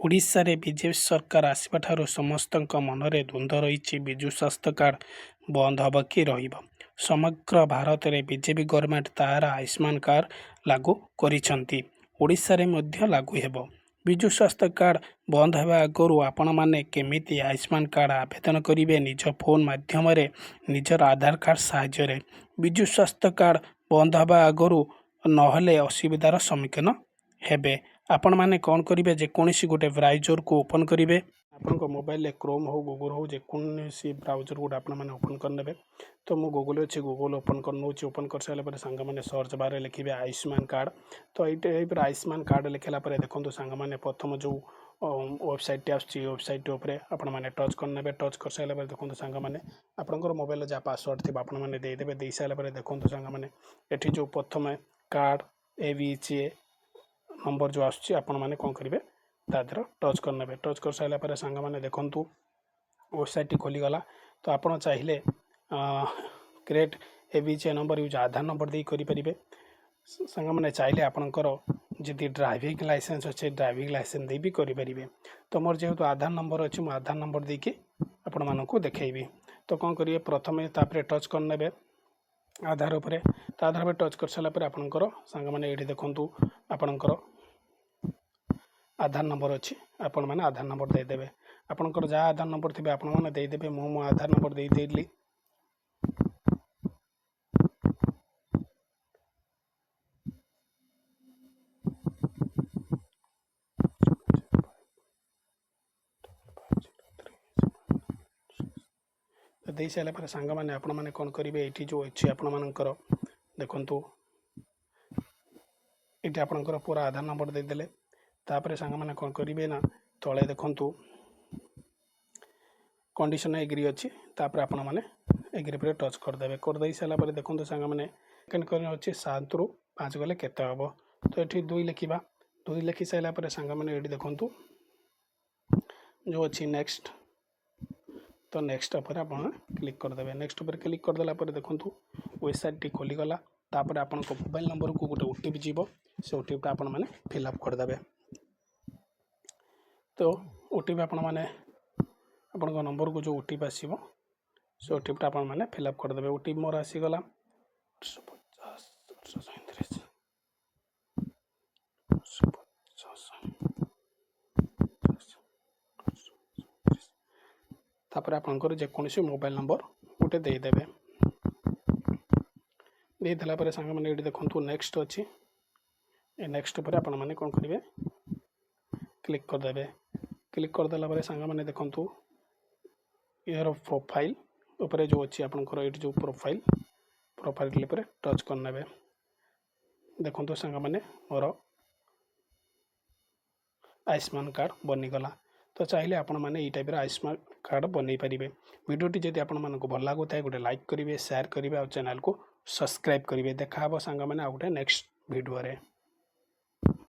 ଓଡ଼ିଶାରେ ବିଜେପି ସରକାର ଆସିବାଠାରୁ ସମସ୍ତଙ୍କ ମନରେ ଦ୍ୱନ୍ଦ୍ୱ ରହିଛି। ବିଜୁ ସ୍ୱାସ୍ଥ୍ୟ କାର୍ଡ଼ ବନ୍ଦ ହେବ କି ରହିବ? ସମଗ୍ର ଭାରତରେ ବିଜେପି ଗଭର୍ଣ୍ଣମେଣ୍ଟ ତାହାର ଆୟୁଷ୍ମାନ କାର୍ଡ଼ ଲାଗୁ କରିଛନ୍ତି। ଓଡ଼ିଶାରେ ମଧ୍ୟ ଲାଗୁ ହେବ। ବିଜୁ ସ୍ୱାସ୍ଥ୍ୟ କାର୍ଡ଼ ବନ୍ଦ ହେବା ଆଗରୁ ଆପଣମାନେ କେମିତି ଆୟୁଷ୍ମାନ କାର୍ଡ଼ ଆବେଦନ କରିବେ? ନିଜ ଫୋନ୍ ମାଧ୍ୟମରେ, ନିଜର ଆଧାର କାର୍ଡ଼ ସାହାଯ୍ୟରେ। ବିଜୁ ସ୍ୱାସ୍ଥ୍ୟ କାର୍ଡ଼ ବନ୍ଦ ହେବା ଆଗରୁ ନହେଲେ ଅସୁବିଧାର ସମ୍ମୁଖୀନ ହେବେ। ଆପଣମାନେ କ'ଣ କରିବେ? ଯେକୌଣସି ଗୋଟେ ବ୍ରାଉଜରକୁ ଓପନ୍ କରିବେ। ଆପଣଙ୍କ ମୋବାଇଲରେ କ୍ରୋମ୍ ହେଉ ଗୁଗଲ୍ ହେଉ ଯେକୌଣସି ବ୍ରାଉଜର ଗୋଟେ ଆପଣମାନେ ଓପନ୍ କରିନେବେ। ତ ମୁଁ ଗୁଗଲ୍ ଅଛି, ଗୁଗଲ୍ ଓପନ୍ କରିନେଉଛି। ଓପନ୍ କରିସାରିଲା ପରେ ସାଙ୍ଗମାନେ ସର୍ଚ୍ଚ ବାର୍ରେ ଲେଖିବେ ଆୟୁଷ୍ମାନ କାର୍ଡ଼। ତ ଏଇ ଟାଇପ୍ର ଆୟୁଷ୍ମାନ କାର୍ଡ଼ ଲେଖିଲା ପରେ ଦେଖନ୍ତୁ ସାଙ୍ଗମାନେ ପ୍ରଥମ ଯେଉଁ ୱେବସାଇଟ୍ଟି ଆସୁଛି ୱେବସାଇଟ୍ ଉପରେ ଆପଣମାନେ ଟଚ୍ କରିନେବେ। ଟଚ୍ କରିସାରିଲା ପରେ ଦେଖନ୍ତୁ ସାଙ୍ଗମାନେ ଆପଣଙ୍କର ମୋବାଇଲରେ ଯାହା ପାସୱାର୍ଡ଼ ଥିବ ଆପଣମାନେ ଦେଇଦେବେ। ଦେଇସାରିଲା ପରେ ଦେଖନ୍ତୁ ସାଙ୍ଗମାନେ ଏଠି ଯେଉଁ ପ୍ରଥମେ କାର୍ଡ଼ ABCA ନମ୍ବର ଯେଉଁ ଆସୁଛି ଆପଣମାନେ କ'ଣ କରିବେ? ତା ଦେହରେ ଟଚ୍ କରିନେବେ। ଟଚ୍ କରିସାରିଲା ପରେ ସାଙ୍ଗମାନେ ଦେଖନ୍ତୁ ୱେବସାଇଟ୍ଟି ଖୋଲିଗଲା। ତ ଆପଣ ଚାହିଁଲେ କ୍ରିଏଟ୍ ABCA ନମ୍ବର ୟୁଜ୍ ଆଧାର ନମ୍ବର ଦେଇ କରିପାରିବେ। ସାଙ୍ଗମାନେ ଚାହିଁଲେ ଆପଣଙ୍କର ଯଦି ଡ୍ରାଇଭିଂ ଲାଇସେନ୍ସ ଅଛି ଡ୍ରାଇଭିଂ ଲାଇସେନ୍ସ ଦେଇ ବି କରିପାରିବେ। ତ ମୋର ଯେହେତୁ ଆଧାର ନମ୍ବର ଅଛି ମୁଁ ଆଧାର ନମ୍ବର ଦେଇକି ଆପଣମାନଙ୍କୁ ଦେଖେଇବି। ତ କ'ଣ କରିବେ? ପ୍ରଥମେ ତାପରେ ଟଚ୍ କରିନେବେ ଆଧାର ଉପରେ। ତା ଆଧାର ଉପରେ ଟଚ୍ କରିସାରିଲା ପରେ ଆପଣଙ୍କର ସାଙ୍ଗମାନେ ଏଇଠି ଦେଖନ୍ତୁ ଆପଣଙ୍କର ଆଧାର ନମ୍ବର ଅଛି। ଆପଣମାନେ ଆଧାର ନମ୍ବର ଦେଇଦେବେ। ଆପଣଙ୍କର ଯାହା ଆଧାର ନମ୍ବର ଥିବେ ଆପଣମାନେ ଦେଇଦେବେ। ମୁଁ ମୋ ଆଧାର ନମ୍ବର ଦେଇଦେଲି। ଦେଇସାରିଲା ପରେ ସାଙ୍ଗମାନେ ଆପଣମାନେ କ'ଣ କରିବେ? ଏଇଠି ଯେଉଁ ଅଛି ଆପଣମାନଙ୍କର ଦେଖନ୍ତୁ ଏଇଠି ଆପଣଙ୍କର ପୁରା ଆଧାର ନମ୍ବର ଦେଇଦେଲେ। ତାପରେ ସାଙ୍ଗମାନେ କ'ଣ କରିବେ ନା ତଳେ ଦେଖନ୍ତୁ କଣ୍ଡିସନ୍ ଏଗ୍ରି ଅଛି। ତାପରେ ଆପଣମାନେ ଏଗ୍ରି ଉପରେ ଟଚ୍ କରିଦେବେ। କରିଦେଇ ସାରିଲା ପରେ ଦେଖନ୍ତୁ ସାଙ୍ଗମାନେ ସେକେଣ୍ଡ କରି ଅଛି 7ରୁ 5 ଗଲେ କେତେ ହେବ? ତ ଏଠି 2 ଲେଖିବା। 2 ଲେଖି ସାରିଲା ପରେ ସାଙ୍ଗମାନେ ଏଇଠି ଦେଖନ୍ତୁ ଯେଉଁ ଅଛି ନେକ୍ସଟ। ତ ନେକ୍ସଟ ଉପରେ ଆପଣ କ୍ଲିକ୍ କରିଦେବେ। ନେକ୍ସଟ ଉପରେ କ୍ଲିକ୍ କରିଦେଲା ପରେ ଦେଖନ୍ତୁ ୱେବସାଇଟ୍ଟି ଖୋଲିଗଲା। ତାପରେ ଆପଣଙ୍କ ମୋବାଇଲ ନମ୍ବରକୁ ଗୋଟେ OTP ଯିବ। ସେ OTPଟା ଆପଣମାନେ ଫିଲ୍ଅପ୍ କରିଦେବେ। ତ OTP ଆପଣମାନେ ଆପଣଙ୍କ ନମ୍ବରକୁ ଯେଉଁ OTP ଆସିବ ସେ OTPଟା ଆପଣମାନେ ଫିଲ୍ଅପ୍ କରିଦେବେ। OTP ମୋର ଆସିଗଲା 850 ତାପରେ ଆପଣଙ୍କର ଯେକୌଣସି ମୋବାଇଲ ନମ୍ବର ଗୋଟେ ଦେଇଦେବେ। ଦେଇଦେଲା ପରେ ସାଙ୍ଗମାନେ ଏଇଠି ଦେଖନ୍ତୁ ନେକ୍ସଟ ଅଛି। ଏ ନେକ୍ସଟ ଉପରେ ଆପଣମାନେ କ'ଣ କରିବେ? କ୍ଲିକ୍ କରିଦେବେ। କ୍ଲିକ୍ କରିଦେଲା ପରେ ସାଙ୍ଗମାନେ ଦେଖନ୍ତୁ ଏହାର ପ୍ରୋଫାଇଲ୍ ଉପରେ ଯେଉଁ ଅଛି ଆପଣଙ୍କର ଏଇଠି ଯେଉଁ ପ୍ରୋଫାଇଲ୍ ଉପରେ ଟଚ୍ କରିନେବେ। ଦେଖନ୍ତୁ ସାଙ୍ଗମାନେ ମୋର ଆୟୁଷ୍ମାନ କାର୍ଡ଼ ବନିଗଲା। ତ ଚାହିଁଲେ ଆପଣମାନେ ଏଇ ଟାଇପ୍ର ଆୟୁଷ୍ମାନ କାର୍ଡ଼ ବନେଇ ପାରିବେ। ଭିଡ଼ିଓଟି ଯଦି ଆପଣମାନଙ୍କୁ ଭଲ ଲାଗୁଥାଏ ଗୋଟେ ଲାଇକ୍ କରିବେ, ସେୟାର କରିବେ ଆଉ ଚ୍ୟାନେଲକୁ ସବସ୍କ୍ରାଇବ୍ କରିବେ। ଦେଖା ହେବ ସାଙ୍ଗମାନେ ଆଉ ଗୋଟେ ନେକ୍ସଟ ଭିଡ଼ିଓରେ।